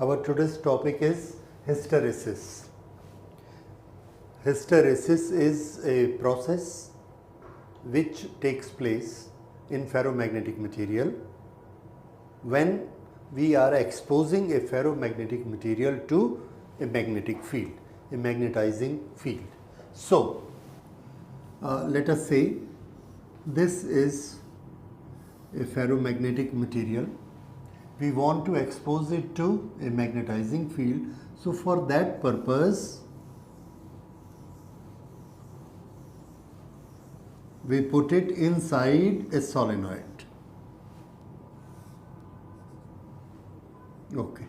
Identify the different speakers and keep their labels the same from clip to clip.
Speaker 1: Our today's topic is hysteresis. Hysteresis is a process which takes place in ferromagnetic material when we are exposing a ferromagnetic material to a magnetic field, a magnetizing field. So, let us say this is a ferromagnetic material. We want to expose it to a magnetizing field. So, for that purpose, we put it inside a solenoid. Okay.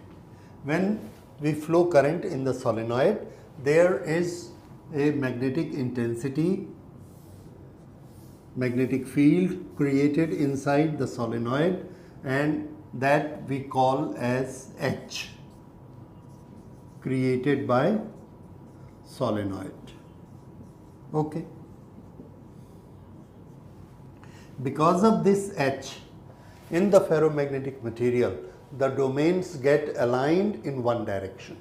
Speaker 1: When we flow current in the solenoid, there is a magnetic intensity, magnetic field created inside the solenoid, and that we call as H, created by solenoid. Okay. Because of this H in the ferromagnetic material, the domains get aligned in one direction,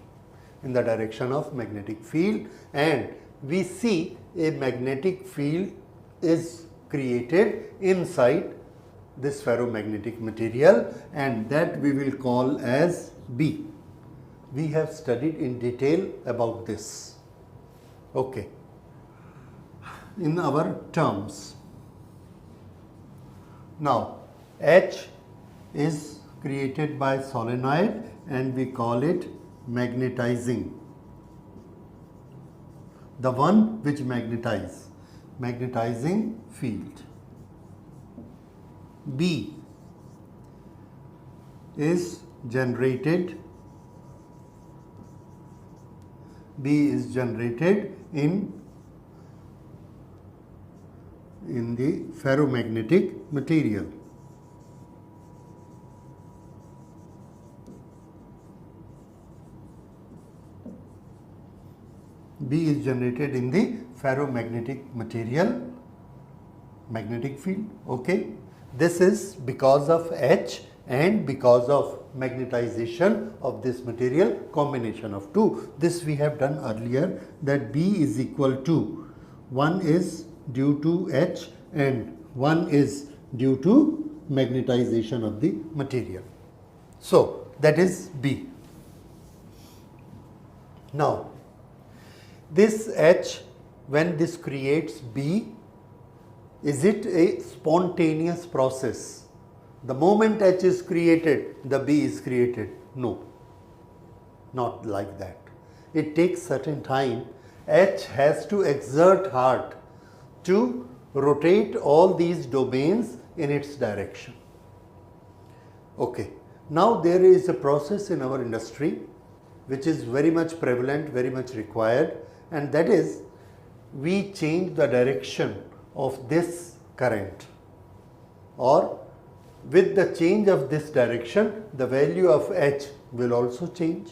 Speaker 1: in the direction of magnetic field, and we see a magnetic field is created inside this ferromagnetic material, and that we will call as B. We have studied in detail about this, okay, in our terms. Now, H is created by solenoid and we call it magnetizing, the one which magnetizing field. B is generated in the ferromagnetic material. B is generated in the ferromagnetic material magnetic field. Okay. This is because of H and because of magnetization of this material, combination of two. This we have done earlier, that B is equal to 1 is due to H and 1 is due to magnetization of the material. So, that is B. Now, this H, when this creates B, is it a spontaneous process? The moment H is created, the B is created? No, not like that. It takes certain time. H has to exert hard to rotate all these domains in its direction. Okay. Now, there is a process in our industry which is very much prevalent, very much required, and that is we change the direction of this current, or with the change of this direction, the value of H will also change.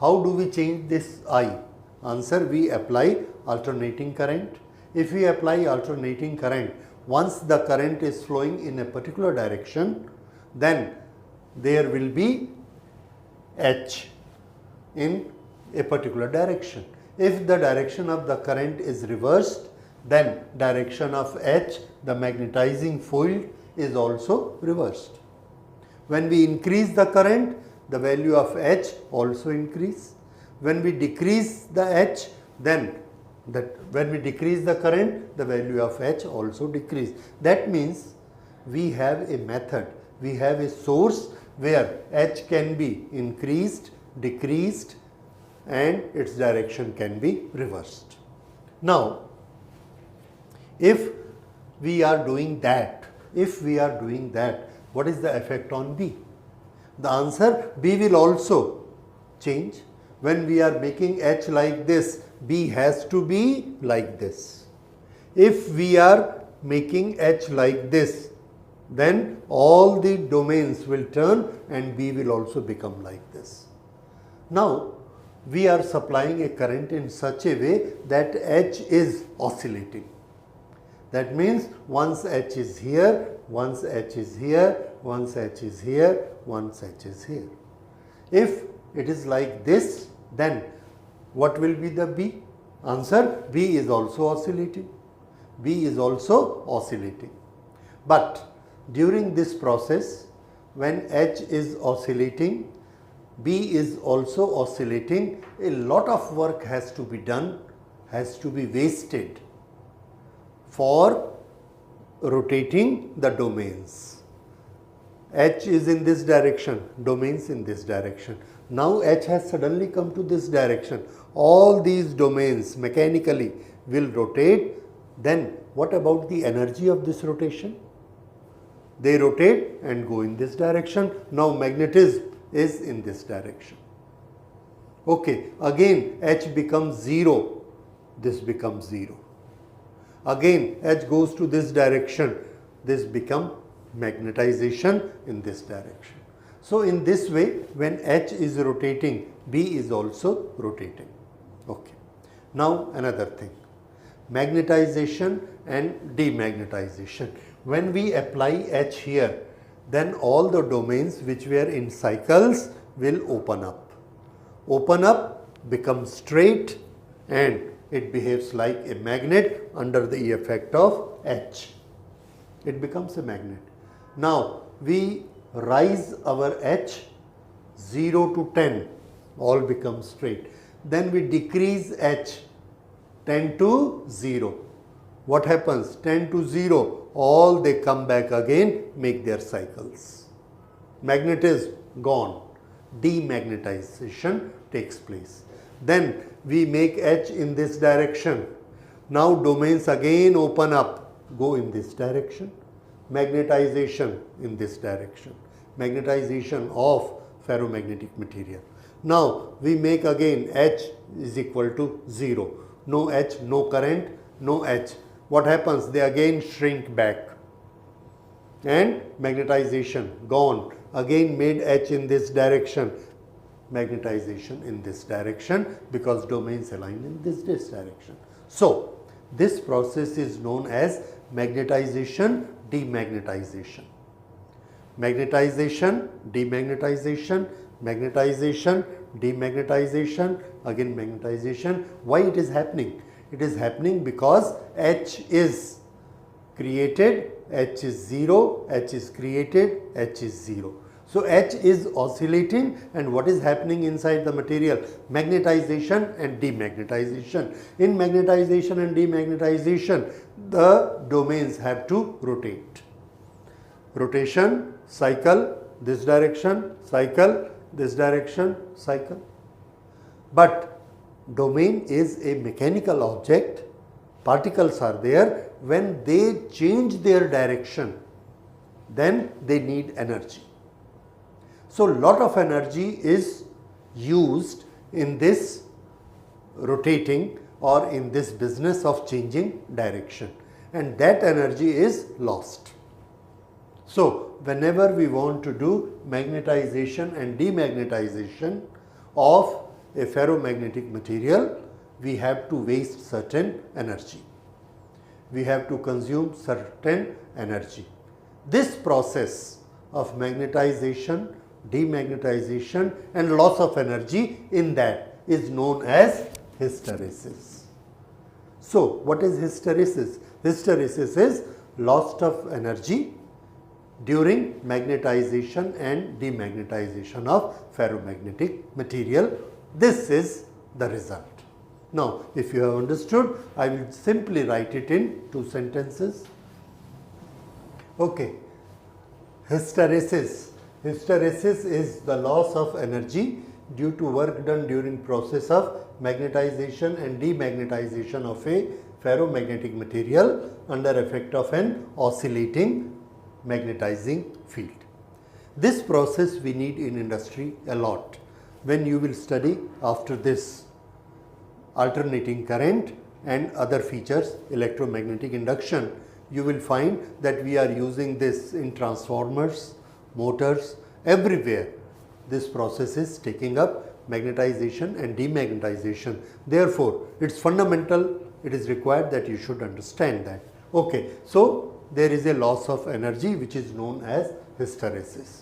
Speaker 1: How do we change this I? Answer, we apply alternating current. If we apply alternating current, once the current is flowing in a particular direction, then there will be H in a particular direction. If the direction of the current is reversed, then direction of H, the magnetizing field, is also reversed. When we increase the current, the value of H also increase. When we decrease the H, then when we decrease the current, the value of H also decrease. That means we have a method, we have a source where H can be increased, decreased, and its direction can be reversed. Now, if we are doing that, what is the effect on B? The answer, B will also change. When we are making H like this, B has to be like this. If we are making H like this, then all the domains will turn and B will also become like this. Now, we are supplying a current in such a way that H is oscillating. That means once H is here, once H is here, once H is here, once H is here. If it is like this, then what will be the B? Answer, B is also oscillating. B is also oscillating. But during this process, when H is oscillating, B is also oscillating, a lot of work has to be done, has to be wasted for rotating the domains. H is in this direction, domains in this direction. Now H has suddenly come to this direction. All these domains mechanically will rotate. Then what about the energy of this rotation? They rotate and go in this direction. Now magnetism is in this direction. Okay, again H becomes 0, this becomes 0. Again H goes to this direction, this becomes magnetization in this direction. So in this way, when H is rotating, B is also rotating. Okay. Now another thing, magnetization and demagnetization. When we apply H here, then all the domains which were in cycles will open up. Open up, become straight, and it behaves like a magnet under the effect of H. It becomes a magnet. Now we rise our H 0 to 10, all become straight. Then we decrease H 10 to 0. What happens? 10 to 0, all they come back again, make their cycles. Magnetism gone, demagnetization takes place. Then we make H in this direction. Now domains again open up, go in this direction. Magnetization in this direction, magnetization of ferromagnetic material. Now we make again H is equal to 0. No H, no current, no H. What happens? They again shrink back and magnetization gone. Again made H in this direction, magnetization in this direction because domains align in this direction. So this process is known as magnetization, demagnetization. Magnetization, demagnetization, magnetization, demagnetization, again magnetization. Why it is happening? It is happening because H is created, H is 0, H is created, H is 0. So H is oscillating, and what is happening inside the material? Magnetization and demagnetization. In magnetization and demagnetization, the domains have to rotate. Rotation, cycle, this direction, cycle, this direction, cycle. But domain is a mechanical object, particles are there. When they change their direction, then they need energy. So lot of energy is used in this rotating or in this business of changing direction, and that energy is lost. So whenever we want to do magnetization and demagnetization of a ferromagnetic material, we have to waste certain energy. We have to consume certain energy. This process of magnetization, demagnetization and loss of energy in that is known as hysteresis. So what is hysteresis? Hysteresis is loss of energy during magnetization and demagnetization of ferromagnetic material. This is the result. Now, if you have understood, I will simply write it in 2 sentences. Okay. Hysteresis. Hysteresis is the loss of energy due to work done during process of magnetization and demagnetization of a ferromagnetic material under effect of an oscillating magnetizing field. This process we need in industry a lot. When you will study after this alternating current and other features, electromagnetic induction, you will find that we are using this in transformers, motors, everywhere. This process is taking up magnetization and demagnetization. Therefore, it's fundamental, it is required that you should understand that. Okay, so there is a loss of energy which is known as hysteresis.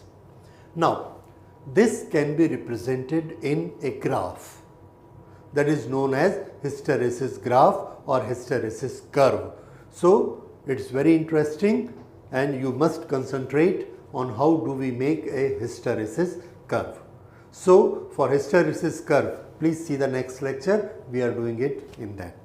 Speaker 1: Now, This can be represented in a graph that is known as hysteresis graph or hysteresis curve. So, it is very interesting and you must concentrate on how do we make a hysteresis curve. So, for hysteresis curve, please see the next lecture, we are doing it in that.